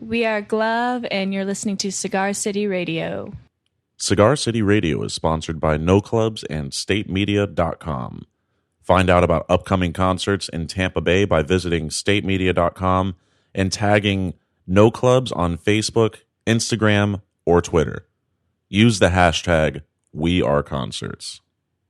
We are Glove, and you're listening to Cigar City Radio. Cigar City Radio is sponsored by No Clubs and StateMedia.com. Find out about upcoming concerts in Tampa Bay by visiting StateMedia.com and tagging No Clubs on Facebook, Instagram, or Twitter. Use the hashtag #WeAreConcerts.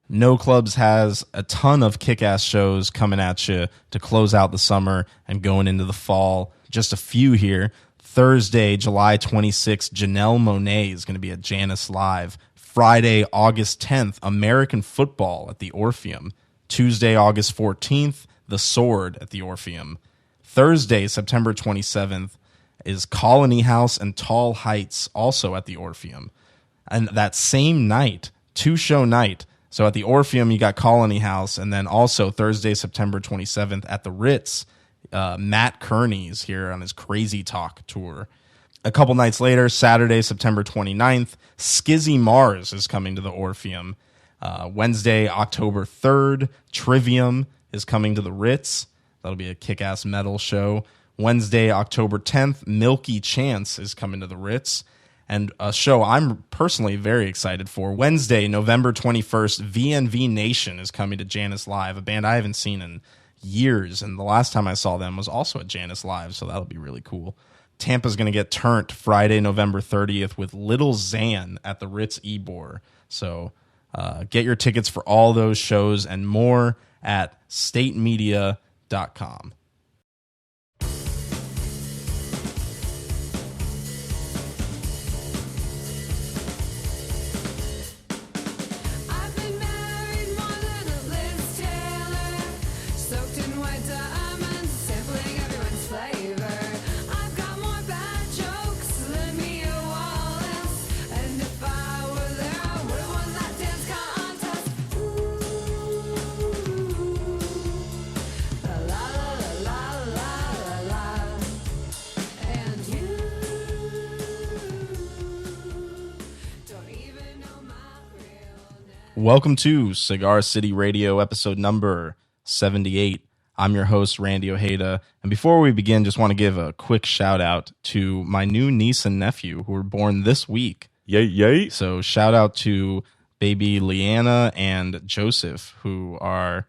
No Clubs has a ton of kick-ass shows coming at you to close out the summer and going into the fall. Just a few here. Thursday, July 26th, Janelle Monáe is going to be at Janice Live. Friday, August 10th, American Football at the Orpheum. Tuesday, August 14th, The Sword at the Orpheum. Thursday, September 27th, is Colony House and Tall Heights, also at the Orpheum. And that same night, two-show night, so at the Orpheum, you got Colony House, and then also Thursday, September 27th at the Ritz, Matt Kearney's here on his Crazy Talk tour. A couple nights later, Saturday, September 29th, Skizzy Mars is coming to the Orpheum. Wednesday, October 3rd, Trivium is coming to the Ritz. That'll be a kick-ass metal show. Wednesday, October 10th, Milky Chance is coming to the Ritz. And a show I'm personally very excited for. Wednesday, November 21st, VNV Nation is coming to Janice Live, a band I haven't seen in years. And the last time I saw them was also at Janice Live, so that'll be really cool. Tampa's going to get turned Friday, November 30th with Little Xan at the Ritz Ybor. So get your tickets for all those shows and more at statemedia.com. Welcome to Cigar City Radio, episode number 78. I'm your host, Randy Ojeda. And before we begin, just want to give a quick shout out to my new niece and nephew who were born this week. Yay, yay. So shout out to baby Leanna and Joseph, who are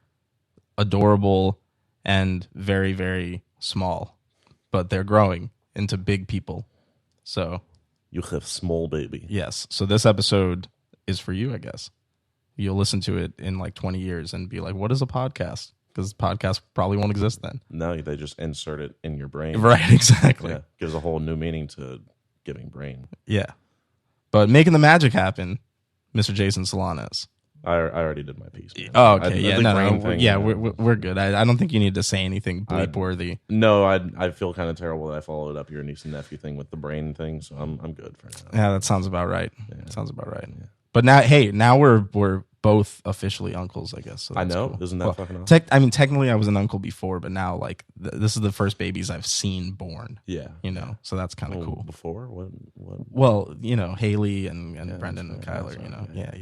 adorable and very, very small. But they're growing into big people. So you have small baby. Yes. So this episode is for you, I guess. You'll listen to it in like 20 years and be like, what is a podcast? Because podcast probably won't exist then. No, they just insert it in your brain. Right, exactly. Yeah, gives a whole new meaning to giving brain. Yeah. But making the magic happen, Mr. Jason Solanas. I already did my piece. Man. Oh, okay. We're good. I don't think you need to say anything bleep worthy. No, I feel kind of terrible that I followed up your niece and nephew thing with the brain thing, so I'm good for now. Yeah, that sounds about right. Yeah. Sounds about right. Yeah. But now we're both officially uncles, I guess. So I know. Cool. Isn't that fucking awesome? Technically I was an uncle before, but now like this is the first babies I've seen born. Yeah. You know, so that's kind of cool. Before? What? Well, you know, Haley and Brendan and Kyler, you know. Yeah.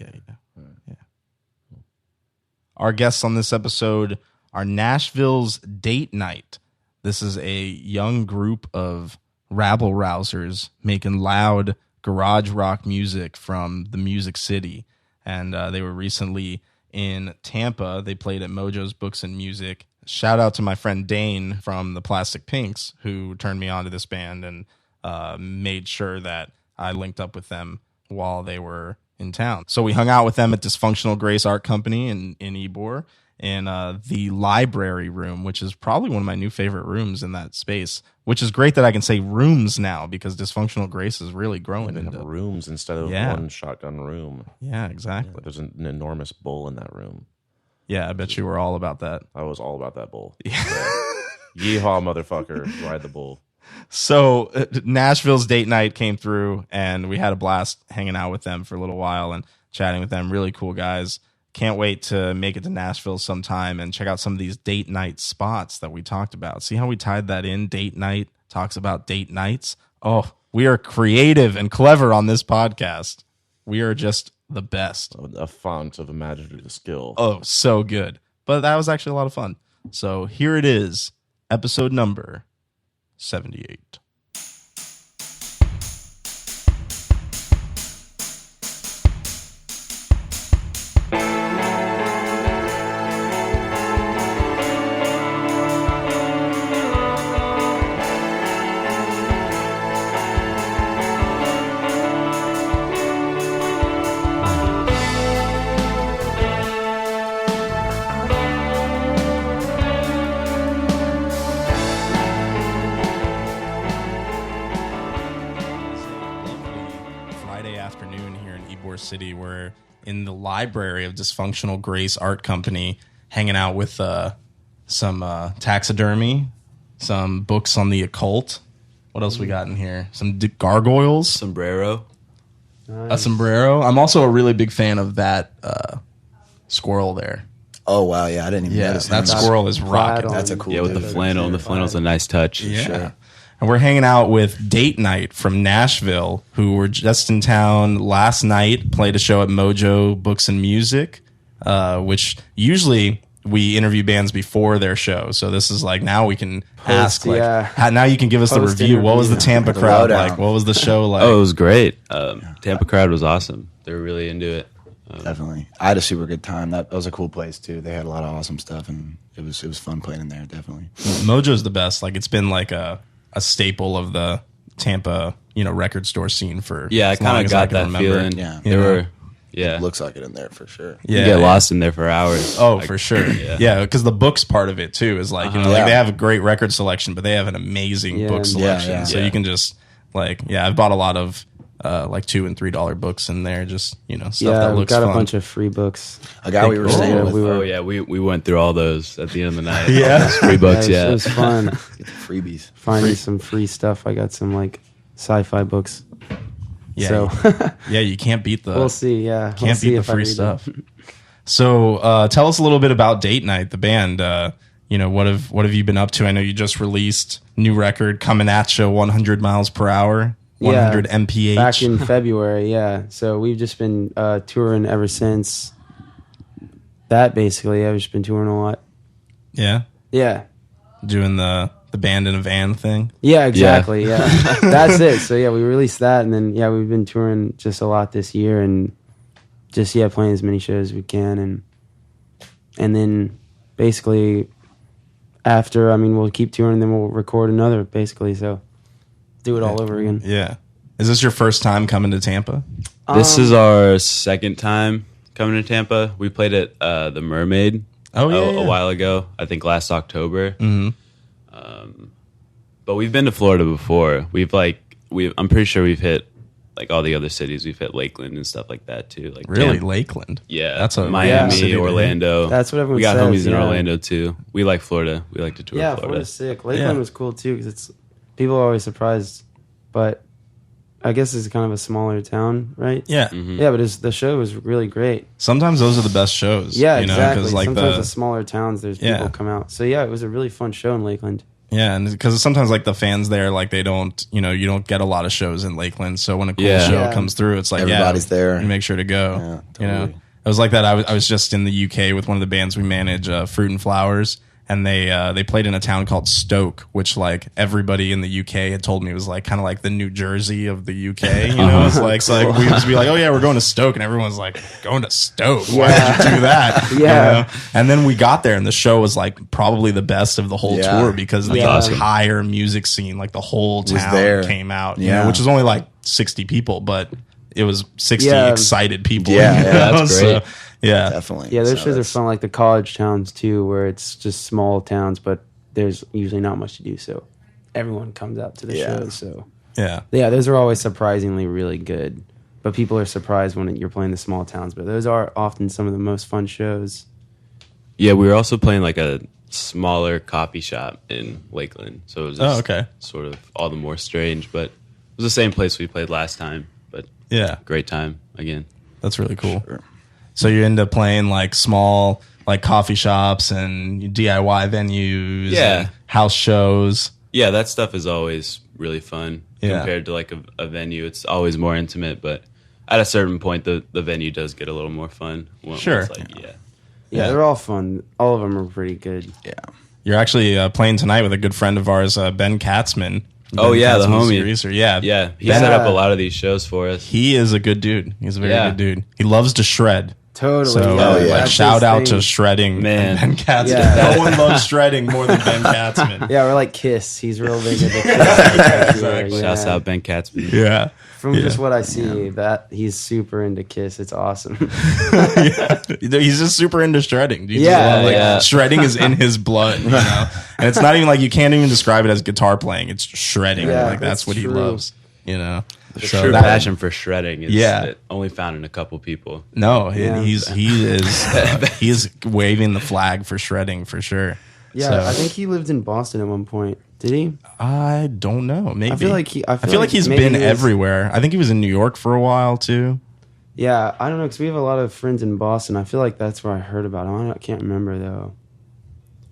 Our guests on this episode are Nashville's Datenight. This is a young group of rabble-rousers making loud garage rock music from the Music City. And they were recently in Tampa. They played at Mojo's Books and Music. Shout out to my friend Dane from the Plastic Pinks, who turned me on to this band and made sure that I linked up with them while they were in town. So we hung out with them at Dysfunctional Grace Art Company in Ybor, in the library room, which is probably one of my new favorite rooms in that space, which is great that I can say rooms now because Dysfunctional Grace is really growing into rooms instead of one shotgun room. Yeah, exactly. Yeah, there's an enormous bull in that room. Yeah, I bet you were all about that. I was all about that bull. Yeah. Yeehaw, motherfucker. Ride the bull. So Nashville's Datenight came through, and we had a blast hanging out with them for a little while and chatting with them. Really cool guys. Can't wait to make it to Nashville sometime and check out some of these date night spots that we talked about. See how we tied that in? Date night talks about date nights. Oh, we are creative and clever on this podcast. We are just the best. A font of imaginative skill. Oh, so good. But that was actually a lot of fun. So here it is, episode number 78. Ybor City. We're in the library of Dysfunctional Grace Art Company, hanging out with some taxidermy, some books on the occult. What else we got in here? Some gargoyles. Sombrero. Nice. A sombrero. I'm also a really big fan of that squirrel there. Oh, wow. Yeah, I didn't even notice that squirrel is rocking. That's a cool Yeah, with the dude. flannel. The flannel's a nice touch. Yeah. Sure. And we're hanging out with Datenight from Nashville, who were just in town last night, played a show at Mojo Books and Music, which usually we interview bands before their show. So this is like, now we can ask, like, now you can give us the review. What was the Tampa crowd like? What was the show like? Oh, it was great. Tampa crowd was awesome. They were really into it. Definitely. I had a super good time. That was a cool place, too. They had a lot of awesome stuff, and it was fun playing in there, definitely. Mojo's the best. Like, it's been like a staple of the Tampa, record store scene for Yeah, I as long kind of as got can that remember. feeling. Yeah. They were. Yeah. It looks like it in there for sure. Yeah, You get lost in there for hours. Oh, Like, for sure. Yeah. Yeah, because the books part of it too is like, like Yeah. they have a great record selection, but they have an amazing Yeah. book Yeah, selection. yeah. So Yeah. you can just I've bought a lot of like $2 and $3 books in there. Just stuff Yeah, that we looks got fun. a bunch of free books. A guy we were Cool. staying Yeah, with, we were- Oh yeah, we went through all those at the end of the night. Yeah. All those free books. It Yeah, was fun. freebies. Finding some free stuff. I got some like sci-fi books. Yeah, So yeah, you can't beat the we'll see. Yeah, can't we'll see beat the if I free read stuff. So tell us a little bit about Datenight, the band. What have you been up to? I know you just released new record coming at you 100 miles per hour, 100 mph. Back in February, yeah. So we've just been touring ever since that. Basically, I've just been touring a lot. Yeah, Yeah, doing the band in a van thing. yeah, exactly. Yeah, that's it. So yeah, we released that, and then we've been touring just a lot this year, and just playing as many shows as we can, and then basically after, we'll keep touring, then we'll record another, basically. So do it all over again. Yeah. Is this your first time coming to Tampa? this is our second time coming to Tampa. We played at the Mermaid. A while ago. I think last October. Mm-hmm. But we've been to Florida before. I'm pretty sure we've hit like all the other cities. We've hit Lakeland and stuff like that too. Like Really, Tampa. Lakeland. Yeah, That's a Miami, city to hit. Orlando. That's what everyone We got says, homies in yeah. Orlando too. We like Florida. We like to tour Yeah, Florida. Florida's sick. Lakeland Yeah. was cool too because people are always surprised, but I guess it's kind of a smaller town, right? Yeah. Mm-hmm. Yeah, but the show was really great. Sometimes those are the best shows. Yeah, you know, exactly. 'cause, like Sometimes the smaller towns, there's Yeah. people come out. So yeah, it was a really fun show in Lakeland. Yeah, and because sometimes like the fans there, like they don't, you don't get a lot of shows in Lakeland. So when a cool Yeah. show Yeah. comes through, it's like Everybody's there. You make sure to go. Yeah, totally. It was like that. I was just in the UK with one of the bands we manage, Fruit and Flowers, and they played in a town called Stoke, which like everybody in the UK had told me was like kind of like the New Jersey of the UK. It's like so like we'd just be like, oh yeah, we're going to Stoke, and everyone's like, going to Stoke? Why did you do that? Yeah. And then we got there, and the show was like probably the best of the whole Yeah. tour because the That's awesome. entire music scene, like the whole town there. came out. Yeah. Which is only like 60 people, but it was 60 Yeah. excited people. Yeah, yeah, that's great. Yeah. Definitely. Yeah, those So shows are that's- fun, like the college towns too, where it's just small towns, but there's usually not much to do. So everyone comes out to the Yeah. shows. So Yeah. yeah, those are always surprisingly really good. But people are surprised when you're playing the small towns. But those are often some of the most fun shows. Yeah, we were also playing like a smaller coffee shop in Lakeland, so it was just okay. sort of all the more strange. But it was the same place we played last time. But Yeah. great time again. That's really cool. So you end up playing like small like coffee shops and DIY venues, Yeah. and house shows. Yeah, that stuff is always really fun Yeah. compared to like a venue. It's always more intimate, but at a certain point, the venue does get a little more fun. When Sure. it's like, yeah. Yeah, they're all fun. All of them are pretty good. Yeah. You're actually playing tonight with a good friend of ours, Ben Katzman. Oh, Ben yeah, the Katzman's homie. producer. Yeah, Yeah, he Ben- set up a lot of these shows for us. He is a good dude. He's a very Yeah. good dude. He loves to shred. Totally. So Oh, yeah. like That's shout his out thing. to shredding, Man. Ben Katzman. Yeah. No one loves shredding more than Ben Katzman. Yeah, we're like Kiss. He's real big into Kiss. Exactly. Shouts out Ben Katzman. Yeah. From just what I see, that he's super into Kiss. It's awesome. He's just super into shredding. You just Yeah, love, like, yeah. shredding is in his blood, And it's not even like you can't even describe it as guitar playing. It's shredding. Yeah, like that's that's what he true. loves, The So true that- passion for shredding is only found in a couple people. No, Yeah. he is waving the flag for shredding for sure. Yeah, So, I think he lived in Boston at one point. Did he? I don't know. Maybe I feel like he's maybe been he was- everywhere. I think he was in New York for a while too. Yeah, I don't know because we have a lot of friends in Boston. I feel like that's where I heard about him. I can't remember though.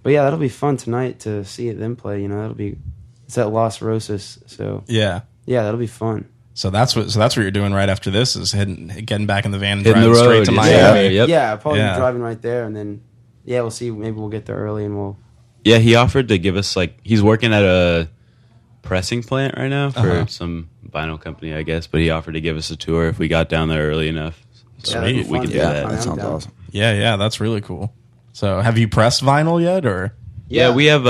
But yeah, that'll be fun tonight to see them play. You know, it's at Las Rosas, so Yeah. that'll be fun. So that's what you're doing right after this is getting back in the van and Hitting driving the straight road, to yeah. Miami. Yep. Yeah, I'll probably Yeah. be driving right there, and then we'll see. Maybe we'll get there early, and we'll. Yeah, he offered to give us he's working at a pressing plant right now for some vinyl company, I guess. But he offered to give us a tour if we got down there early enough. So that'd be we fun. could do Yeah, that. that sounds down. awesome. Yeah, that's really cool. So have you pressed vinyl yet or? Yeah, we have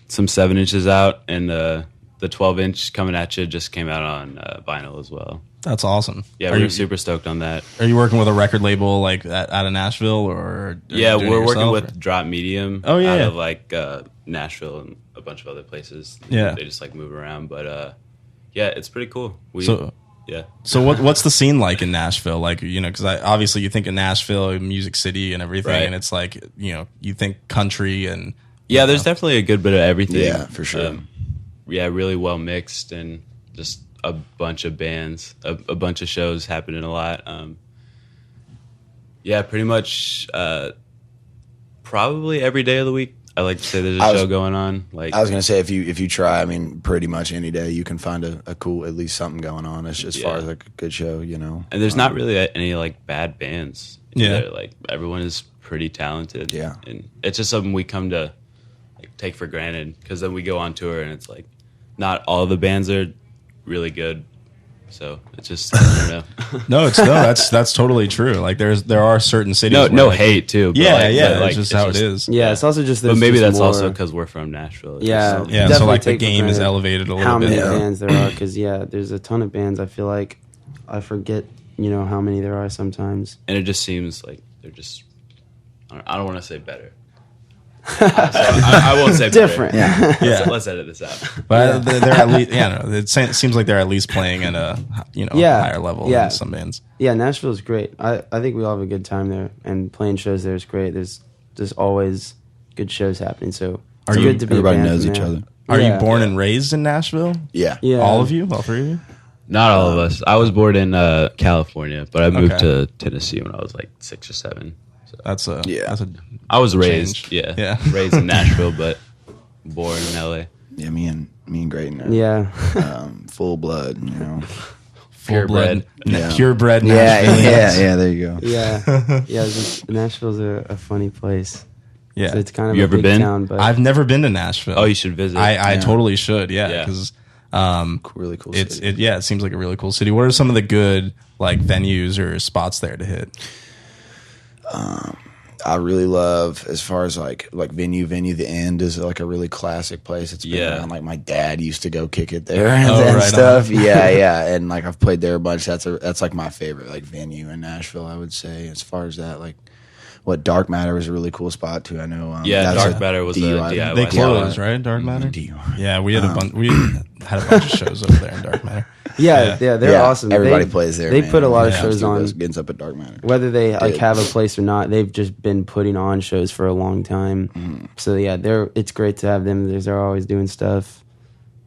some 7-inches out, and the 12-inch coming at you just came out on vinyl as well. That's awesome. Yeah, Are we're you super stoked on that. Are you working with a record label like out of Nashville or Yeah, doing it we're working yourself, with Drop Medium Oh, yeah, out yeah. of Nashville and a bunch of other places. Yeah. They just move around, but yeah, it's pretty cool. So what's the scene like in Nashville? Like, you know, because obviously you think of Nashville, Music City, and everything, Right. and it's like, you know, you think country and yeah, there's definitely a good bit of everything. Yeah, for sure. Yeah, really well mixed and just a bunch of bands, a bunch of shows happening a lot. Yeah, pretty much probably every day of the week. I like to say there's a show going on. Like I was gonna say, if you try, I mean, pretty much any day you can find a cool, at least something going on. As far as like a good show, you know. And there's not really any bad bands. Yeah. either. Like everyone is pretty talented. Yeah. And it's just something we come to take for granted because then we go on tour and it's not all the bands are really good. So it's just I don't know. that's totally true. Like there are certain cities. no where, hate too. But Yeah, but, that's just how it is. Yeah, it's also just. But maybe that's more, also because we're from Nashville. It's Yeah, just- Yeah, so definitely like the take for game is granted elevated a little how bit. many Yeah. bands there are because there's a ton of bands. I feel like I forget how many there are sometimes. and it just seems like they're just. I don't want to say better. So I won't say Different. Yeah, Yeah. Let's edit this out. But they're at least, it seems like they're at least playing at a higher level Yeah. than some bands. Yeah, Nashville's great. I think we all have a good time there, and playing shows there is great. There's always good shows happening, so it's good to be. everybody a band knows from each there. other. Are Yeah. you born and raised in Nashville? Yeah, Yeah, All of you? All three of you? Not all of us. I was born in California, but I moved Okay. to Tennessee when I was 6 or 7. So That's a Yeah. That's a I was raised, Change. yeah, Yeah. raised in Nashville, but born in LA. yeah. Me and Grayton are Yeah, full blood. You know. Purebred. Yeah. purebred Yeah, Nashville. yeah. There you go. yeah. Nashville's a funny place. Yeah. So it's kind of You a ever big been? town, but I've never been to Nashville. Oh, you should visit. I Yeah. totally should. Yeah, Yeah. because Really cool. it city. seems like a really cool city. What are some of the good venues or spots there to hit? I really love, as far as like venue. The End is a really classic place. It's been Yeah. around. My dad used to go kick it there and, Oh, and right stuff. on. Yeah, and I've played there a bunch. That's my favorite venue in Nashville. I would say, as far as that, what Dark Matter is a really cool spot too. I know. Yeah, that's Dark Matter was a DIY. They Yeah. closed, right? Dark Matter. DIY. Yeah, we had a bunch. We had a bunch of shows over there in Dark Matter. yeah, they're awesome. Everybody They- plays there. They man. put a lot of Yeah. shows on. Ends up at Dark Matter. Whether they Did. have a place or not, they've just been putting on shows for a long time. So yeah, it's great to have them. They're always doing stuff.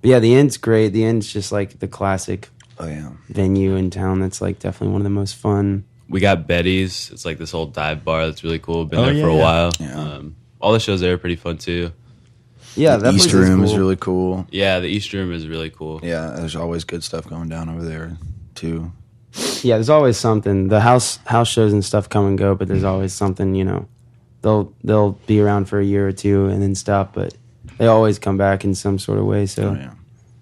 But yeah, the End's great. The End's just the classic Oh yeah. venue in town. That's definitely one of the most fun. We got Betty's. It's this old dive bar that's really cool. Been Oh, there yeah, for a yeah. while. Yeah. All the shows there are pretty fun too. Yeah, The that East place Room is is cool. really cool. Yeah, the East Room is really cool. Yeah, there's always good stuff going down over there too. Yeah, there's always something. The house shows and stuff come and go, but there's always something. They'll be around for a year or two and then stop, but they always come back in some sort of way. So Oh yeah.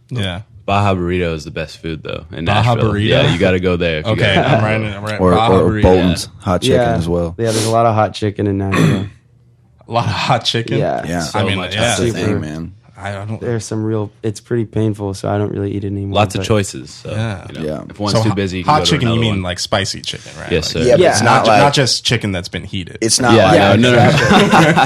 Yeah. Baja Burrito is the best food though in Baja Nashville. Burrito? Yeah, you got to go there. If you Okay, gotta- I'm writing. Or Baja Burrito. Bolton's hot chicken as well. Yeah, there's a lot of hot chicken in Nashville. A lot of hot chicken. Yeah. Yeah. So I mean, much yeah. That's the Super. thing, man. I don't. There's some real. It's pretty painful, so I don't really eat it anymore. Lots of but- choices. So, Yeah. if one's So too busy, you can hot go to chicken. You another mean one. like spicy chicken, right? Yes, Like, sir. Yeah, but Yeah, it's Not, not like not just chicken that's been heated. it's not Yeah, like no,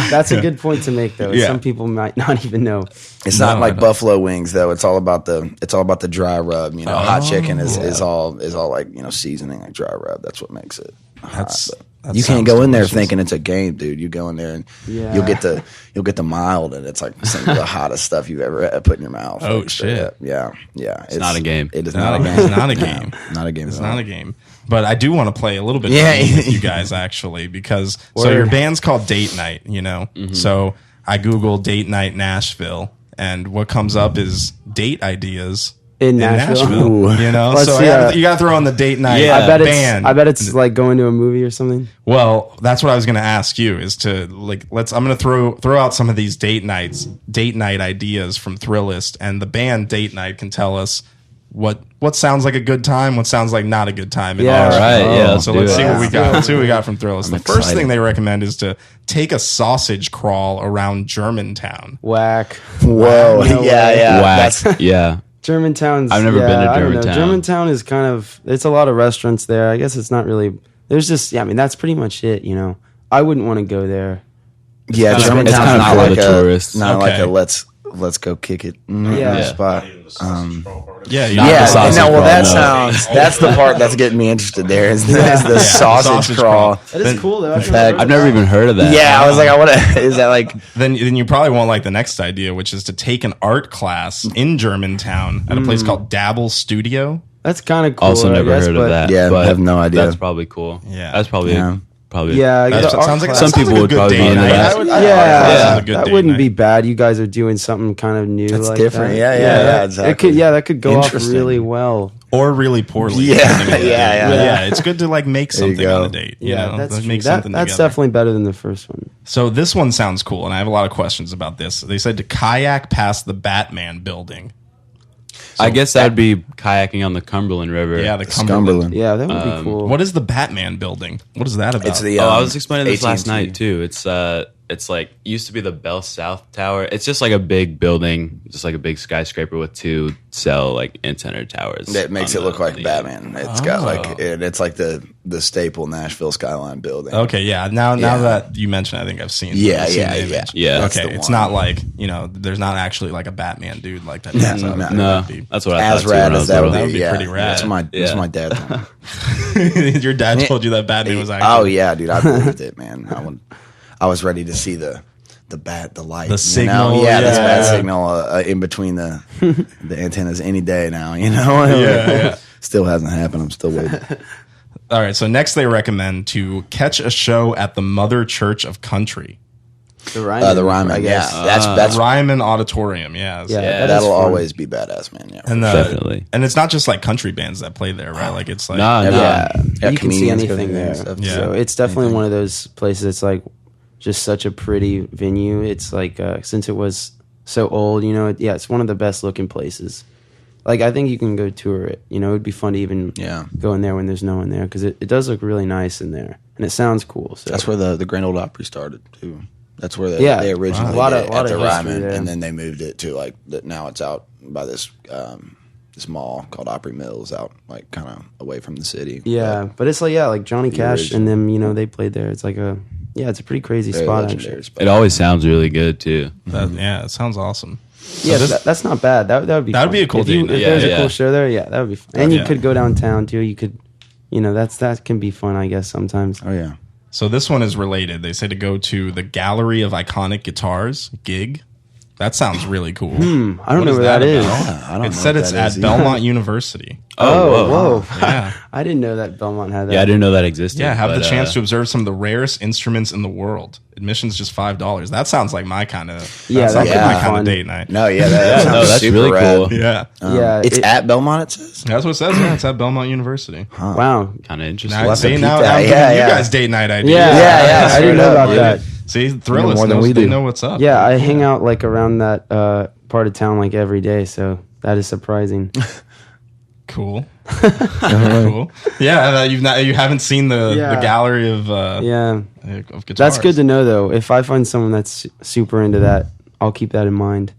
That's a good point to make, though. Yeah. Some people might not even know. it's No, not I like don't. buffalo wings though. It's all about the dry rub. You know, hot chicken is yeah. all like seasoning like dry rub. That's what makes it hot. That's- But that you can't sounds go in there delicious. thinking it's a game, dude. You go in there and Yeah. you'll get the mild, and it's like some of the hottest stuff you've ever had put in your mouth. Oh, Like, straight shit. up. Yeah. It's not a game. It is No, not a game. it's not a No, game. not a game. It's at not all. a game. But I do want to play a little bit Yeah. of game with you guys actually because so Word. your band's called Date Night, you know. So I Google Date Night Nashville, and what comes up is date ideas In Nashville? Ooh. You know, Let's so see, you got to throw on the Date Night Yeah. I bet it's band. like going to a movie or something. Well, that's what I was going to ask you is to like I'm going to throw out some of these date night ideas from Thrillist, and the band Date Night can tell us what sounds like a good time, what sounds like not a good time. in Yeah. Nashville. All right, yeah, let's So do let's it. see what we Let's got. do it. Let's see what we got from Thrillist. The first excited. thing they recommend is to take a sausage crawl around Germantown. Whack. Whoa. No yeah, way. yeah. Whack. That's Yeah. Germantown's. I've never been to I don't know. Germantown. Germantown is kind of. It's a lot of restaurants there. I guess it's not really. There's just. Yeah, I mean that's pretty much it. You know, I wouldn't want to go there. yeah. It's Germantown's kind of not full like of a tourists. not like Okay. a let's go kick it Yeah. spot. Yeah, Not Yeah, the sausage no, well, crawl, that no. sounds. That's the part that's getting me interested. There is the the sausage crawl. That is cool though. fact, I've never even heard of that. Yeah, I was like, I want to. Is that like? Then you probably won't like the next idea, which is to take an art class in Germantown at a place called Dabble Studio. That's kind of cool. Also I never guess, heard but of that. Yeah, I but have no idea. That's probably cool. Yeah. That's probably Yeah. Yeah, That the art sounds like class- that Some sounds people like a would good probably date be into night. that. I would- Yeah, sounds like a good that date wouldn't night. be bad. You guys are doing something kind of new. That's like different. that. Yeah, that- exactly. It could, that could go off Interesting. really well. Or really poorly. Yeah, depending on the yeah, date. yeah. But yeah, it's good to like make There you something on go. a date. You Yeah, know? that's Like, true. make That, something that's together. definitely better than the first one. So this one sounds cool, and I have a lot of questions about this. They said to kayak past the Batman building. I guess that would be kayaking on the Cumberland River. Yeah, the Cumberland. Cumberland. Yeah, that would be cool. What is the Batman building? What is that about? It's the. I was explaining this last AT&T. night too. It's like used to be the Bell South Tower. It's just like a big building, just like a big skyscraper with two cell like antenna towers. That makes on it look the- like the- Batman. It's got like it's like the staple Nashville skyline building. Okay, yeah. Now Yeah. that you mention it, I think I've seen. Yeah, I've seen yeah, the yeah. image. Yeah. That's Okay, the it's one. not like there's not actually like a Batman dude like that. No, So no. No, that'd be- that's what I As thought too rad when I as was that would little. That would be yeah. pretty rad. That's my Yeah. dad. Told me. Your dad told you that Batman was actually. Oh yeah, dude, I believed it, man. I was ready to see the light, The signal, Yeah, this yeah. bad signal in between the antennas any day now. Yeah. Still hasn't happened. I'm still waiting. All right. So next, they recommend to catch a show at the Mother Church of Country, The Ryman, The Ryman, I yeah, guess. that's Ryman Auditorium. Yeah. Yeah. that is that'll fun. always be badass, man. Yeah, And Definitely. and it's not just like country bands that play there, right? Like it's like No, no. Yeah, Yeah, you can see comedians go anything there there. and stuff. Yeah. So it's definitely one of those places. It's like just such a pretty venue. It's like since it was so old, it's one of the best looking places. Like I think you can go tour it. It'd be fun to even go in there when there's no one there because it does look really nice in there and it sounds cool. So that's where the Grand Old Opry started too. That's where Yeah. they originally A lot of did it at the history Ryman, there. and then they moved it to like now it's out by this mall called Opry Mills, out like kind of away from the city. yeah, but it's like Johnny Cash original. and them. They played there. It's like it's a pretty crazy Very spot legendary actually. spot. It always sounds really good too. yeah, it sounds awesome. Yeah, this- that's not bad. That would be. That'd fun. be a cool if you- date night. If there's Yeah, a cool yeah. show there, yeah, that would be fun. And you Yeah. could go downtown too. You could, that can be fun. I guess sometimes. Oh yeah. So this one is related. They say to go to the Gallery of Iconic Guitars gig. That sounds really cool. I don't What know is where that is. about? I don't It know said what it's that at is either. Belmont University. Whoa! Yeah. I didn't know that Belmont had that. Yeah, I didn't know that existed. Yeah, have the but, chance to observe some of the rarest instruments in the world. Admission's just $5. That sounds like my kind of Yeah, sounds that'd like be my kind fun. of date night. No, yeah, that sounds no, that's super really rad. cool. Yeah. Yeah, It's at Belmont. It says. That's what it says. Yeah, it's at Belmont University. Wow. Kind of interesting. Now, have to see, peep now that. I'm Yeah, giving yeah. you guys date night ideas. Yeah, I straight didn't know up, about dude. that. See, more Thrillist than knows, we they do. know what's up. Yeah, I hang out like around that part of town like every day, so that is surprising. Cool. Cool. Yeah, you haven't seen the Yeah. gallery of Yeah, of guitars. that's good to know though. If I find someone that's super into that, I'll keep that in mind.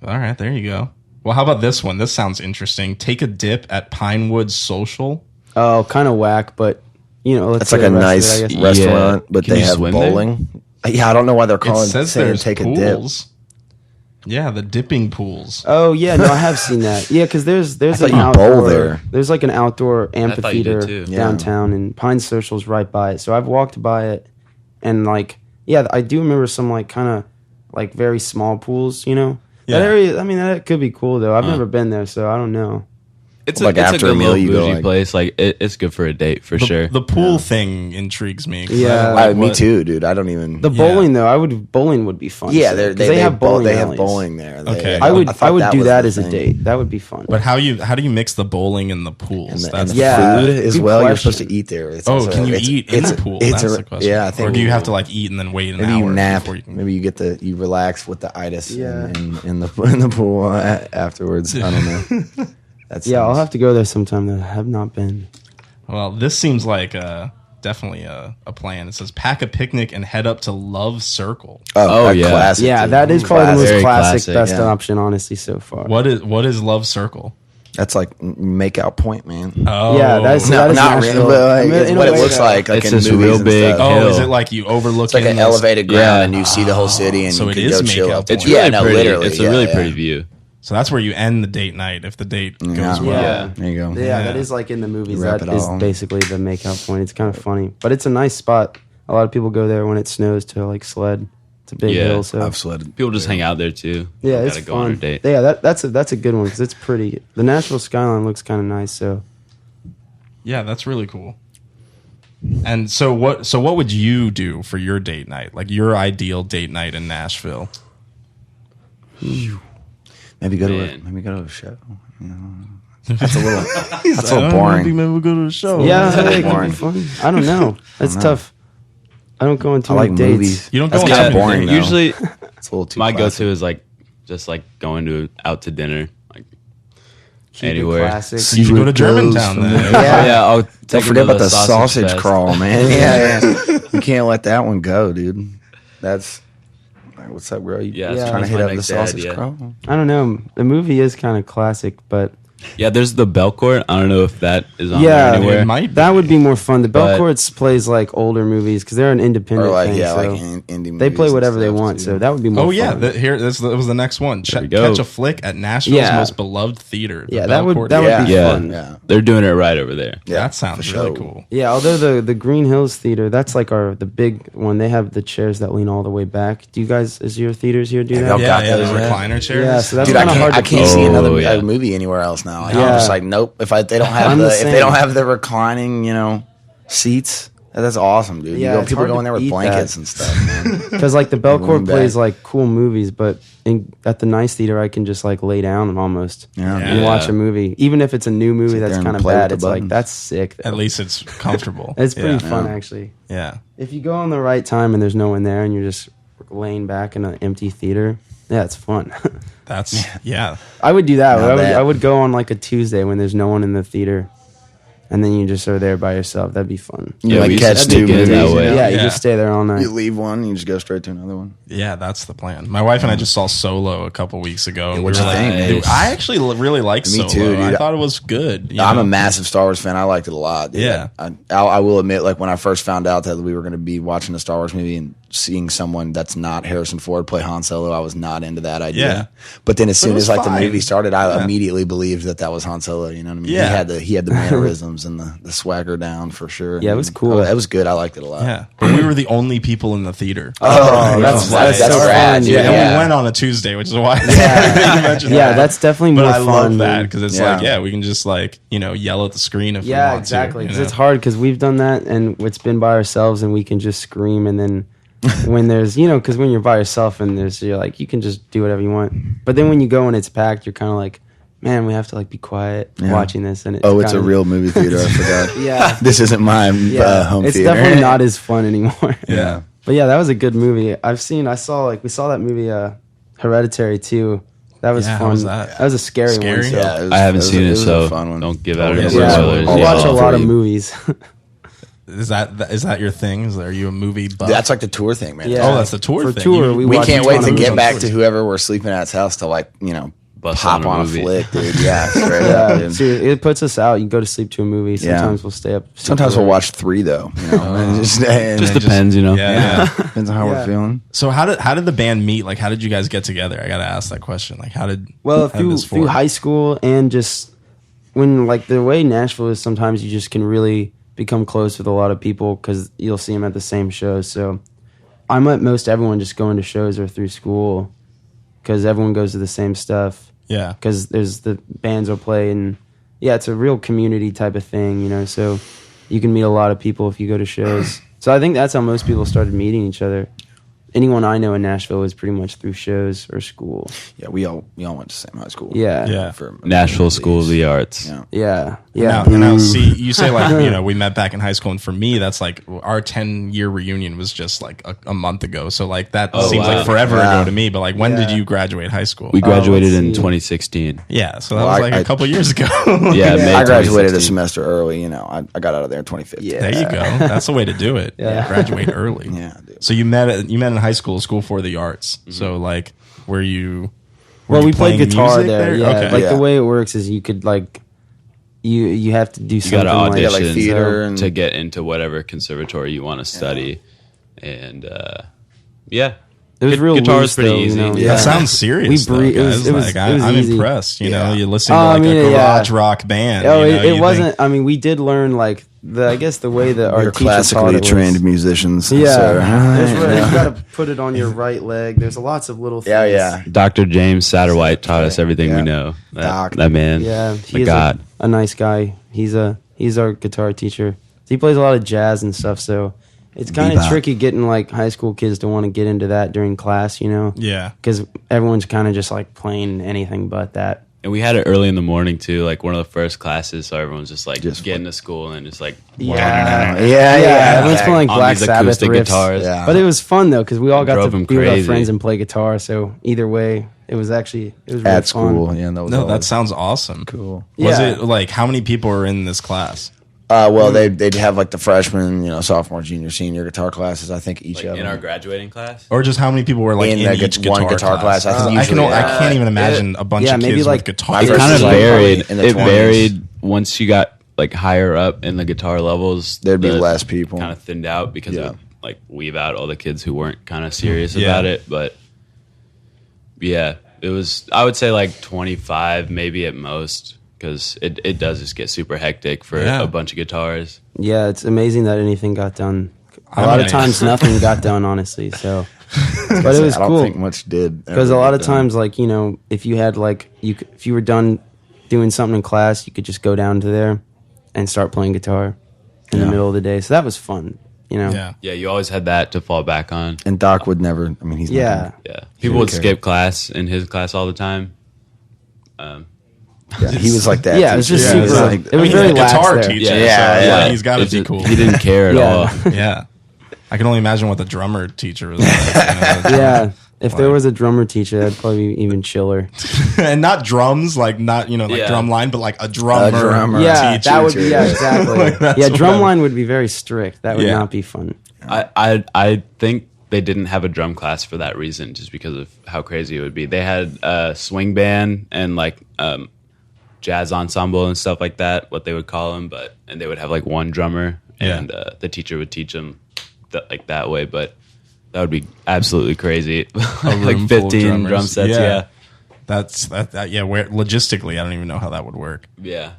All right, there you go. Well, how about this one? This sounds interesting. Take a dip at Pinewood Social. Oh, kind of whack, but let's It's like a nice restaurant, but Can they you have swim bowling. Yeah, I don't know why they're It calling says saying there's take pools. a dip. Yeah, the dipping pools. Oh yeah, no, I have seen that. Yeah, because there's thought an you bowl outdoor there. There's like an outdoor thought you did amphitheater too. Yeah. downtown, and Pine Social's right by it. So I've walked by it, and like, yeah, I do remember some like kind of like very small pools. Yeah. That area. I mean, that could be cool though. I've never been there, so I don't know. It's Like it's after a a good meal, little you go, bougie like- place. Like it's good for a date for sure. The pool thing intrigues me. 'Cause Yeah. I don't like Me what- too, dude. I don't even. The bowling though, bowling would be fun. yeah, too, 'cause they have bowling. They have alleys. bowling there. Okay. I would thought do was that the as a thing. date. That would be fun. But how do you mix the bowling and the pools? And the That's Yeah. food as Good well. You're question. supposed to eat there. It's Oh, also- can you it's- eat in it's- the pool? it's That's a- the question. Yeah, I think. Or do you have to like eat and then wait an Maybe hour you nap. before you can? Maybe you relax with the itis Yeah. in the pool afterwards. I don't know. That's I'll have to go there sometime. That I have not been. Well, this seems like definitely a plan. It says pack a picnic and head up to Love Circle. Oh, yeah. classic. Yeah, dude. that is probably the most Very classic, classic, best yeah. option, honestly, so far. What is Love Circle? That's like make out point, man. Oh, Yeah, that's No, that is not Nashville. really, but like, I mean, it's in what a it way, looks though. like It's in this movies real and big stuff. Oh, hill. is it like you overlook? It's like an elevated ground, and you see the whole city, and So you it can is go chill make up out there. It's point. really Yeah, no, pretty. literally. It's a yeah, really yeah. pretty view. So that's where you end the date night if the date goes Yeah. well. Yeah. There you go. Yeah, that is like in the movies. Wrap That it is all. basically the makeout point. It's kind of funny, but it's a nice spot. A lot of people go there when it snows to like sled. It's a big Yeah, hill, so I've sledded. People just hang out there too. yeah, Don't it's gotta go on a fun. date. Yeah, that's a good one because it's pretty. The Nashville skyline looks kind of nice. So Yeah, that's really cool. And so what would you do for your date night? Like your ideal date night in Nashville? Maybe go Man. to a show. You know? That's a little boring. Maybe we'll go to a show. yeah, that's it could boring. be fun. I don't know. That's know. tough. I don't go on too I like many dates. movies. You don't That's go on kind of too many boring. dates. Though. Usually, It's a little too. my classic. go-to is like just like going out to dinner, like Keep it anywhere. classic. You should go to Secret goes Germantown from then. there. Yeah. Yeah, I'll Don't take forget them to about the sausage fest. crawl, man. Yeah. You can't let that one go, dude. That's what's up, bro? You Yeah, Yeah. trying to that's hit my up the next sausage idea. crawl? I don't know. The movie is kind of classic, but Yeah, there's the Belcourt. I don't know if that is on Yeah, there anywhere. It might be. that would be more fun. The But- Belcourts plays like older movies because they're an independent Or like thing. yeah, so like indie movies. they play and whatever they stuff, want. too. So that would be more. Oh yeah, fun. that was the next one. we go. Catch a flick at Nashville's Yeah. most beloved theater. the Yeah, that would Belcourt that Theater. would be Yeah. fun. Yeah. They're doing it right over there. Yeah, That sounds for really sure. cool. Yeah, although the Green Hills Theater, that's like the big one. They have the chairs that lean all the way back. Do you guys, is your theaters here do Have that? y'all Yeah, got yeah, the those, yeah. recliner chairs. Yeah, so that's Dude, I kind of hard can't. to I can't see Oh, another yeah. movie anywhere else now. Like, Yeah. I'm just like, nope. If they don't have I'm the the if same. they don't have the reclining, seats, that's awesome, dude. Yeah, it's People hard go to in there with beat blankets that. and stuff, man. Because like the Lean Belcourt back. plays like cool movies, but at the Nice Theater, I can just like lay down and almost Yeah. and watch a movie, even if it's a new movie Sit that's there and kind of play with bad. the It's like buttons. that's sick. Though. At least it's comfortable. It's pretty Yeah. fun Yeah. actually. Yeah. If you go on the right time and there's no one there and you're just laying back in an empty theater, yeah, it's fun. That's yeah. I would do that. Not bad. I would go on like a Tuesday when there's no one in the theater, and then you just are there by yourself. That'd be fun. You Yeah, like we used catch to two sneak in movies. that you way. know? Yeah, you Yeah. just stay there all night. You leave one, you just go straight to another one. Yeah, that's the plan. My wife and I just saw Solo a couple weeks ago, and we were what'd you like, think? dude, I actually really like Me Solo. too, dude. I thought it was good. you I'm know? a massive Star Wars fan. I liked it a lot. Dude. Yeah. I will admit, like when I first found out that we were going to be watching a Star Wars movie and seeing someone that's not Harrison Ford play Han Solo, I was not into that idea. Yeah. But then as soon was as like fine. the movie started, I Yeah. immediately believed that was Han Solo. You know what I mean? Yeah. He had the mannerisms and the swagger down for sure. Yeah, it was And, cool. It was good. I liked it a lot. Yeah, but we were the only people in the theater. Oh, that's that's so rad, fun, dude. yeah, yeah. and we went on a Tuesday, which is why you mentioned Yeah, that. that's definitely But more I fun. love that than- because it's Yeah. like, yeah, we can just like yell at the screen if we Yeah, want exactly. to. Because it's hard because we've done that and it's been by ourselves and we can just scream and then when there's because when you're by yourself and you're like you can just do whatever you want. But then when you go and it's packed, you're kind of like, man, we have to like be quiet Yeah. watching this. And it's It's a kinda- real movie theater. I forgot. Yeah. This isn't my home it's theater. definitely not as fun anymore. Yeah. But yeah, that was a good movie. we saw that movie Hereditary too. That was Yeah, how fun. was that? was a scary Scary? one. So. Yeah, I haven't seen it, was so a fun one. don't give out Yeah. any Yeah, spoilers. I'll Yeah. watch a For lot of you. movies. Is that your thing? Are you a movie buff? That's like the tour thing, man. Yeah. Oh, that's the tour For thing. tour, We watch can't each wait one to of get them. back to whoever we're sleeping at's house to like, Bust pop on a on a movie. flick, dude. Yeah, straight up. Yeah, Dude. seriously, it puts us out. You go to sleep to a movie. Sometimes we'll stay up. Sometimes we'll watch 3 though. And Just just depends, Yeah, yeah. depends on how we're feeling. So how did the band meet? Like, how did you guys get together? I gotta ask that question. Like, Well, how did this through form? high school and just when like the way Nashville is, sometimes you just can really become close with a lot of people because you'll see them at the same shows. So I met most everyone just going to shows or through school because everyone goes to the same stuff. Yeah. Because there's the bands will play, and yeah, it's a real community type of thing, so you can meet a lot of people if you go to shows. So I think that's how most people started meeting each other. Anyone I know in Nashville was pretty much through shows or school. Yeah, we all went to the same high school. Yeah. Yeah. For Nashville School of the Arts. Yeah. Yeah. Now, see, you say like, we met back in high school, and for me, that's like our 10-year reunion was just like a month ago. So like that seems wow. like forever Yeah. ago to me. But like, when did Yeah. you graduate high school? We graduated let's in see. 2016. Yeah, so that Well, was like I- a couple years ago. Yeah, May I graduated a 2016. semester early. I got out of there in 2015. Yeah. There you go. That's the way to do it. Yeah. Graduate early. Yeah, dude. So you met in high school for the arts. So like, were you? Well, you we played playing guitar music there. Yeah. Okay. Like Yeah. the way it works is you could like, you have to do You something got to like, audition theater and- to get into whatever conservatory you want to study. And yeah. It was real Guitar loose, is pretty though, easy. Yeah. That sounds serious, We though, breathe- it guys. was- it was- Like, it was I'm easy. impressed. You know, Yeah. you listen to Oh, I like mean, a yeah. garage rock band. Oh, you know, it you think- wasn't. I mean, we did learn like I guess the way that our We're teacher taught classically it was, trained musicians. Yeah, so- there's where you got to put it on your right leg. There's lots of little things. yeah. Dr. James Satterwhite taught us everything Yeah. we know. Doc. That man. Yeah, The he is God. a nice guy. He's our guitar teacher. He plays a lot of jazz and stuff, so it's kind of Bebop. tricky getting like high school kids to want to get into that during class, Yeah. because everyone's kind of just like playing anything but that. And we had it early in the morning too, like one of the first classes. So everyone's just like Just getting to school and just like Yeah, Yeah. everyone's playing like on Black these Sabbath acoustic riffs. guitars. Yeah. But it was fun though because we all got Drove to him be with our crazy. friends and play guitar. So either way, it was really At fun. school. Yeah, that was No, all- that sounds awesome. cool. Was Yeah. it like how many people were in this class? Well, they'd have like the freshman, sophomore, junior, senior guitar classes. I think each like of in them. our graduating class. Or just how many people were like In in, the each one guitar guitar class, I think I usually, can't even imagine a bunch yeah, of maybe kids like with guitars. It first kind of was like varied. probably in the It 20s. varied once you got like higher up in the guitar levels. There'd be less people. Kind of thinned out because it Yeah. would like weave out all the kids who weren't kind of serious Yeah. about it. But yeah, it was. I would say like 25, maybe at most, because it does just get super hectic for Yeah. a bunch of guitars. Yeah, it's amazing that anything got done. A I lot mean, of times nothing got done, honestly. So, but it was I don't cool think much did because a ever lot get of done. times, like if you had if you were done doing something in class, you could just go down to there and start playing guitar in the Yeah. middle of the day. So that was fun. Yeah. Yeah, you always had that to fall back on. And Doc would never. I mean, he's Yeah. Not gonna, Yeah, He people would didn't care. skip class in his class all the time. yeah, he was like that. Yeah, it was just teacher. super. He It was he's very a lax guitar there. teacher. Yeah, so, yeah. He's got to It's be just- cool. He didn't care at Yeah. all. Yeah. I can only imagine what the drummer teacher was like. Yeah, if there was a drummer teacher, that'd probably be even chiller. And not drums, like not, like Yeah. drum line, but like a drummer. drummer. Yeah, teacher. that would be exactly. Like, that's yeah, what drumline would be very strict. That would Yeah. not be fun. I think they didn't have a drum class for that reason, just because of how crazy it would be. They had a swing band and like jazz ensemble and stuff like that, what they would call them, and they would have like one drummer, Yeah. and the teacher would teach them that way. But that would be absolutely crazy. room Like full of 15 drum drummers. sets. Yeah. Yeah. That yeah, where logistically I don't even know how that would work. Yeah.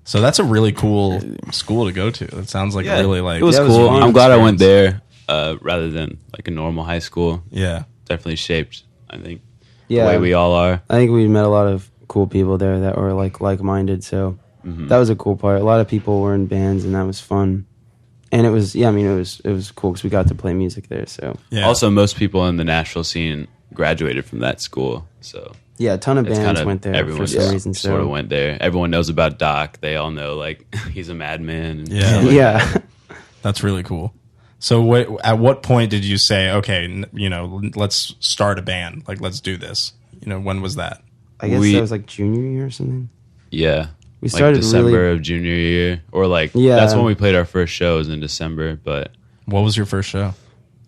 So that's a really cool school to go to. It sounds like Yeah, really like it was Yeah, it was cool. fun I'm glad I went experience. there rather than like a normal high school. Yeah. Definitely shaped, I think, Yeah, the way we all are. I think we met a lot of cool people there that were like-minded. So that was a cool part. A lot of people were in bands, and that was fun. And it was, it was cool because we got to play music there. So Yeah. Also, most people in the Nashville scene graduated from that school, so yeah, a ton of it's bands kind of went there for everyone some reason. sort of So went there. Everyone knows about Doc. They all know like he's a madman. And Yeah. yeah, That's really cool. So at what point did you say, okay, let's start a band, like let's do this? When was that? I guess We- that was like junior year or something. yeah. We like started December of junior year, or like that's when we played our first shows in December. But What was your first show?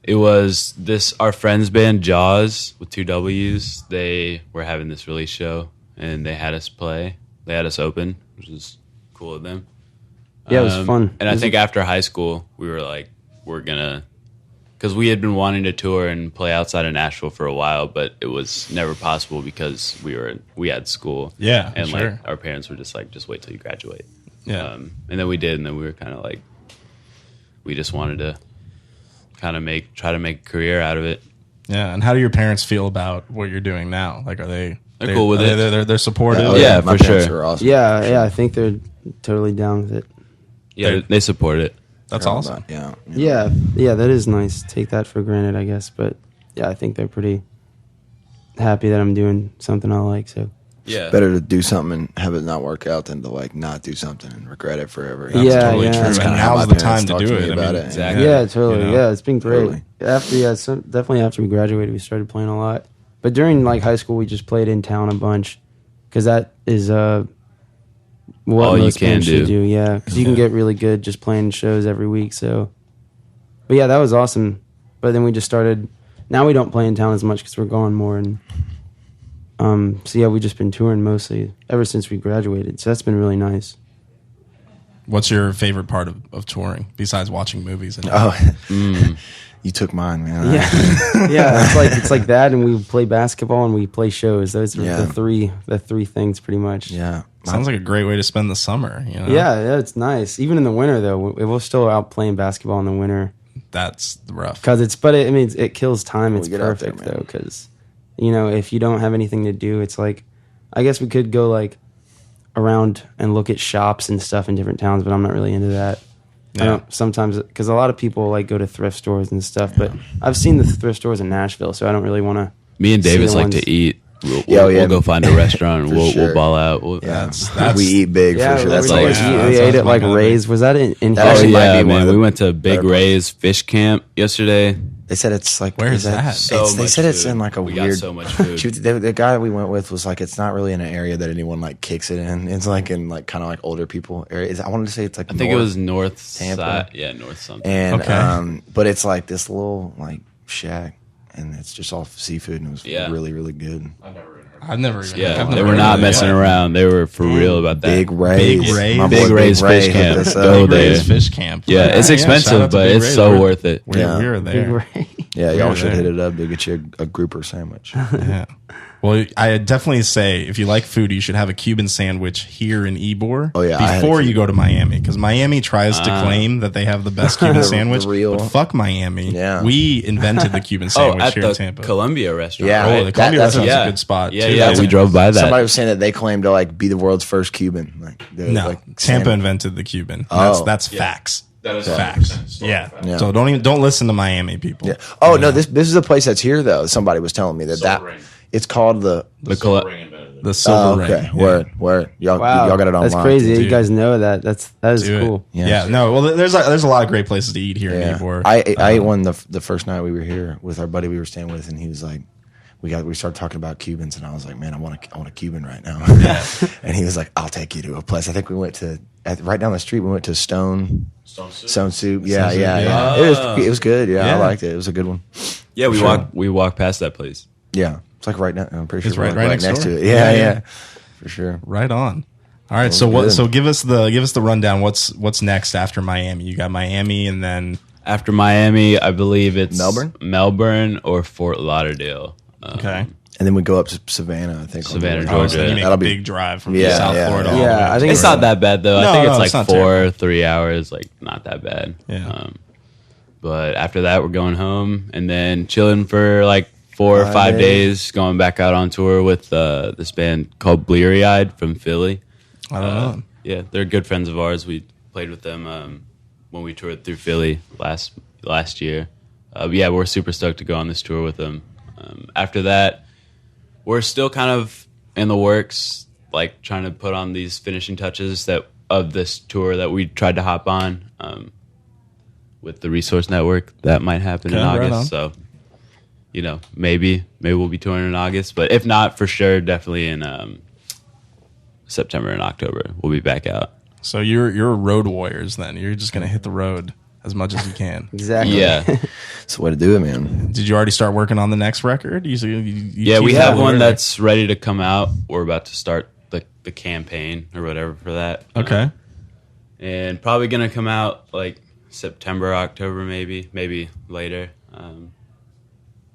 it was our friends band Jaws with 2 W's. They were having this release show, and they had us play. They had us open, which was cool of them. Yeah, it was fun. And I think after high school, we were like, because we had been wanting to tour and play outside of Nashville for a while, but it was never possible because we had school. Yeah, and sure. like our parents were just like, just wait till you graduate. Yeah. And then we did, and then we were kind of like, we just wanted to kind of try to make a career out of it. Yeah, and how do your parents feel about what you're doing now? Like, are they're cool with it? They're supportive. Yeah, my for parents sure. are awesome. Yeah, I think they're totally down with it. Yeah, they support it. That's They're all awesome. about- yeah. Yeah, that is nice. Take that for granted, I guess. But yeah, I think they're pretty happy that I'm doing something I like. So Yeah, Better to do something and have it not work out than to like not do something and regret it forever. That's Yeah, totally yeah. true. That's And kinda how now's my the parents time to talk do to it. me I about mean, it. exactly. yeah, totally. You know? Yeah, it's been great. Totally. Definitely after we graduated, we started playing a lot. But during like high school, we just played in town a bunch because that is what All you most can bands should do. do. Yeah, because you can get really good just playing shows every week. So, but yeah, that was awesome. But then we just started. Now we don't play in town as much because we're gone more, and so yeah, we've just been touring mostly ever since we graduated. So that's been really nice. What's your favorite part of touring besides watching movies? And You took mine, man. Yeah, it's like that, and we play basketball and we play shows. Those are Yeah. the three things pretty much. Yeah. Sounds like a great way to spend the summer. You know? Yeah, it's nice. Even in the winter, though, we're still out playing basketball in the winter That's rough. because it kills time. It's we get out there, perfect man. though, because if you don't have anything to do, it's like I guess we could go like around and look at shops and stuff in different towns, but I'm not really into that. I Yeah. don't sometimes because a lot of people like go to thrift stores and stuff, but I've seen the thrift stores in Nashville, so I don't really want to. Me and Davis See the like to ones- eat. We'll yeah. go find a restaurant and For we'll sure. ball out. Yeah. That's- we eat big Yeah, for sure. we That's like, like yeah, we that's ate at my like kind of Ray's. Was that in That here? actually Oh might yeah, be one man. of the We went to Big better Ray's Fish Camp yesterday. they said it's like Where is that? They said it's in like a We weird. got so much food. The guy we went with was like it's not really in an area that anyone like kicks it in. It's like in like kind of like older people areas. I wanted to say it's like I think it was north Tampa. side. Yeah, north something. and Okay. but it's like this little like shack and it's just all seafood and it was Yeah. really really good. I've never even. Yeah, I've they never were heard not of it. messing around. They were for real about that. Big Ray's, Big Ray's. My boy Big Ray's Ray Fish hooked Camp. us up. Go Big Ray's there. Fish Camp. Yeah, it's shout expensive, out to but Big it's Ray. so We're- worth it. We Yeah. were Big there. Ray. Yeah, We y'all were should there. hit it up to get you a grouper sandwich. Yeah. Well, I definitely say if you like food, you should have a Cuban sandwich here in Ybor. Oh, yeah, I had a before you Cuban. go to Miami, because Miami tries to claim that they have the best Cuban sandwich. real. But fuck Miami. Yeah. We invented the Cuban Oh, sandwich at here in the Tampa. Columbia restaurant. Yeah. Oh, right? the Columbia that's- restaurant's yeah. a good spot. Yeah, too. yeah, That's we a- drove by that. Somebody was saying that they claim to like be the world's first Cuban. Like, they're, No, like, Tampa saying- invented the Cuban. Oh. That's facts. That is Facts. 100% historical Yeah. fact. Yeah. So don't listen to Miami people. Yeah. Oh no, this is a place that's here though. Somebody was telling me that Silver Ring. it's called the. Silver Ring invented it. The Silver Okay, Ring. Yeah. word. Y'all Wow, got it online. that's crazy. Dude. You guys know that. That is Do it. cool. Yeah. No. Well, there's a lot of great places to eat here in Yeah. Ybor. I ate one the first night we were here with our buddy we were staying with, and he was like, we started talking about Cubans, and I was like, man, I want a Cuban right now. And he was like, I'll take you to a place. I think we went to right down the street. We went to Stone Soup. Yeah. yeah. It was good. Yeah, Yeah. I liked it. It was a good one. Yeah, we Sure. walked past that place. Yeah, it's like right now. I'm pretty sure It's we're right like next next door. to it. Yeah, Yeah, yeah. for sure. Right on. All right. So was what? good. So give us the rundown. What's next after Miami? You got Miami, and then After Miami, I believe it's Melbourne? or Fort Lauderdale. okay. And then we go up to Savannah. I think on Savannah, the way. Oh, Georgia. so you make That'll a be- big drive from Yeah, South yeah, Florida. yeah. all the way Yeah, up I to- think It's not that bad though. No, I think no, it's it's like not terrible. 3 hours. Like not that bad. Yeah. But after that, we're going home and then chilling for like 4 or 5 5 days. Going back out on tour with this band called Bleary Eyed from Philly. I don't know. Yeah, they're good friends of ours. We played with them when we toured through Philly last year. Yeah, we're super stoked to go on this tour with them. After that, we're still kind of in the works, like trying to put on these finishing touches of this tour that we tried to hop on with the Resource Network. That might happen in Okay, right August. on. So, maybe we'll be touring in August, but if not, for sure, definitely in September and October. We'll be back out. So you're road warriors then. You're just gonna hit the road as much as you can. Exactly. Yeah. It's the way to do it, man. Did you already start working on the next record? Yeah, we have one that's ready to come out. We're about to start the campaign or whatever for that. Okay. And probably going to come out like September, October, maybe later.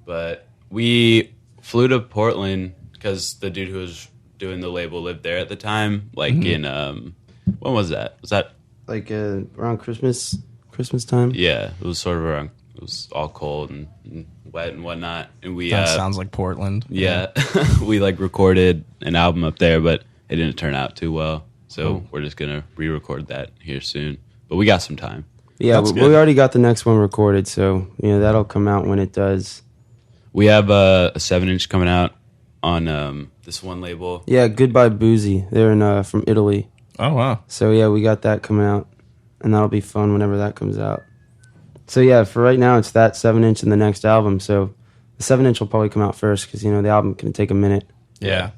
But we flew to Portland because the dude who was doing the label lived there at the time. Like in, when was that? Was that? Like around Christmas time. Yeah, it was sort of around, it was all cold and wet and whatnot. And we, That sounds like Portland. yeah, we like recorded an album up there, but it didn't turn out too well. So we're just going to re-record that here soon. But we got some time. Yeah, That's we good. already got the next one recorded, so that'll come out when it does. We have a 7-inch coming out on this one label. Yeah, Goodbye Boozy. They're from Italy. Oh wow. So yeah, we got that coming out, and that'll be fun whenever that comes out. So yeah, for right now, it's that 7-inch and the next album. So the 7-inch will probably come out first because the album can take a minute. Yeah.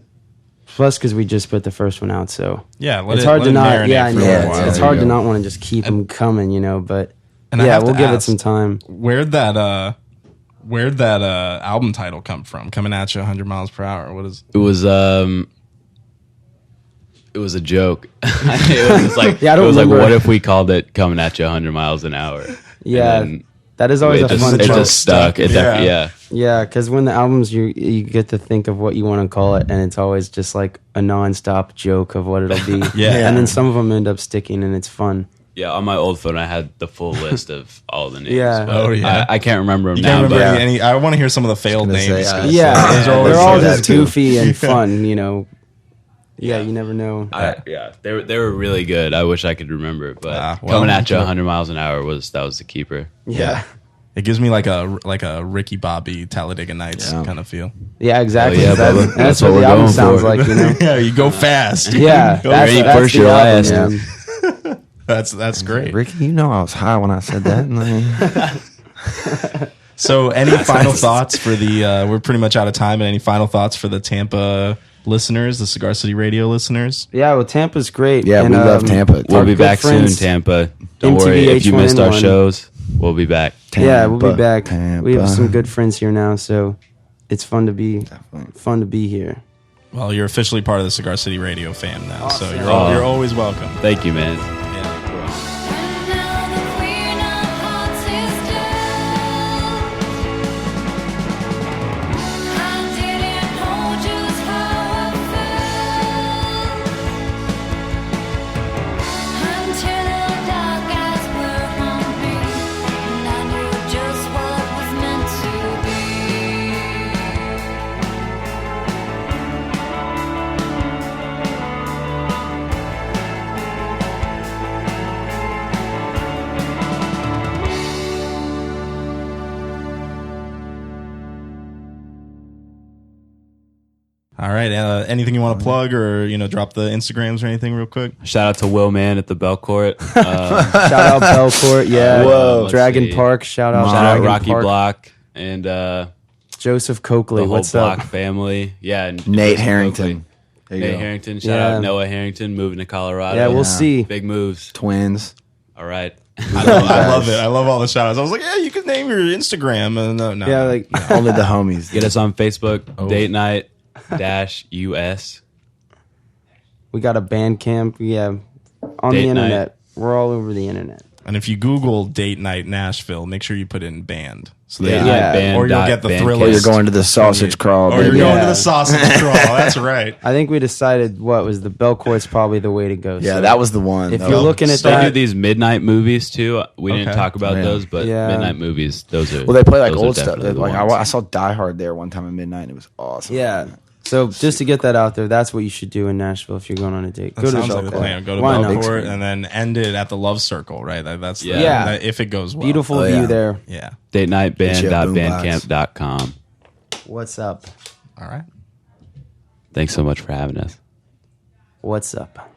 Plus, because we just put the first one out, so Yeah. it's hard to not. marinate Yeah, I for know. a Yeah, while. It's hard to not want to just keep them coming, But And I yeah, have to we'll give it ask, some time. Where'd that album title come from? Coming at you 100 miles per hour. What is? It was a joke. It was just like, Yeah, I don't it was like, remember. what if we called it Coming at You 100 Miles an Hour? Yeah, And that is always it a fun just, it joke. just stuck. It Yeah. yeah. Yeah, because when the albums, you get to think of what you want to call it, and it's always just like a nonstop joke of what it'll be. Yeah. And then some of them end up sticking, and it's fun. Yeah, on my old phone, I had the full list of all the names. Yeah. but Oh, yeah. I can't remember them You now. can't remember But any. I want to hear some of the failed gonna say, names. yeah. Yeah, Those are always they're all say that just too. goofy and fun, Yeah, you never know. they were really good. I wish I could remember, but Well, Coming at You 100 Miles an Hour was the keeper. Yeah, It gives me like a Ricky Bobby Talladega Nights Yeah. kind of feel. yeah, exactly. Oh, yeah, that's, Bubba. that's That's what what the we're album going sounds for. like, Yeah, you go fast. Yeah, There ain't that's first the your album, last. man. That's great. Ricky, you know I was high when I said that. So, any final thoughts for the? We're pretty much out of time. And any final thoughts for the Tampa listeners, the Cigar City Radio listeners? Yeah, well, Tampa's great. Yeah, and, we love Tampa. We'll our be good back soon, friends, Tampa. Don't worry if you missed our MTVH1N1. shows. We'll be back. Yeah, we'll be back. Tampa. We have some good friends here now, so it's fun to be here. Well, you're officially part of the Cigar City Radio fam now, so Awesome. you're always welcome. Thank you, man. Yeah. Now that we're not hot sisters, I didn't know just how I felt until the dark eyes were on me, and I knew just what was meant to be. All right. Anything you want to plug, or drop the Instagrams or anything real quick? Shout out to Will Man at the Bell Court. Shout out Belcourt, yeah. Whoa. Dragon Let's see. Park, shout out Shout out Dragon Rocky Park. Block and the Joseph Coakley, whole what's Block up? family. Yeah, and Nate Joseph Harrington. Oakley. There you Nate go. Harrington. Shout Yeah. out Noah Harrington moving to Colorado. Yeah, we'll see. Big moves. Twins. All right. I love it. I love all the shout outs. I was like, yeah, you can name your Instagram. No. Yeah, like Only the homies. Get us on Facebook. Oh. Date Night -US. we got a Bandcamp, yeah, on Date the night. internet. We're all over the internet. And if you Google Date Night Nashville, make sure you put in band. So Date that Night Yeah. Band or you'll dot get the Bandcamp. Thriller. Or you're going to the sausage crawl. Or you're baby. going to Yeah. the sausage crawl. That's right. I think we decided what was the Belcourt's probably the way to go. Yeah, so that was the one. if That you're was- looking at They do that, these midnight movies too. We didn't Okay. talk about Yeah. those, but Yeah. midnight movies. Those are Well, they play like those are old stuff. definitely the Like ones. I saw Die Hard there one time at midnight, and it was awesome. yeah. So just to get that out there, that's what you should do in Nashville if you're going on a date. That Go to sounds the like the Belcourt. plan. Go to Why not? Belcourt and then end it at the Love Circle, right? That's the, Yeah. that- if it goes well. Beautiful Oh, view yeah. there. Yeah. datenightband.bandcamp.com. What's up? All right. Thanks so much for having us. What's up?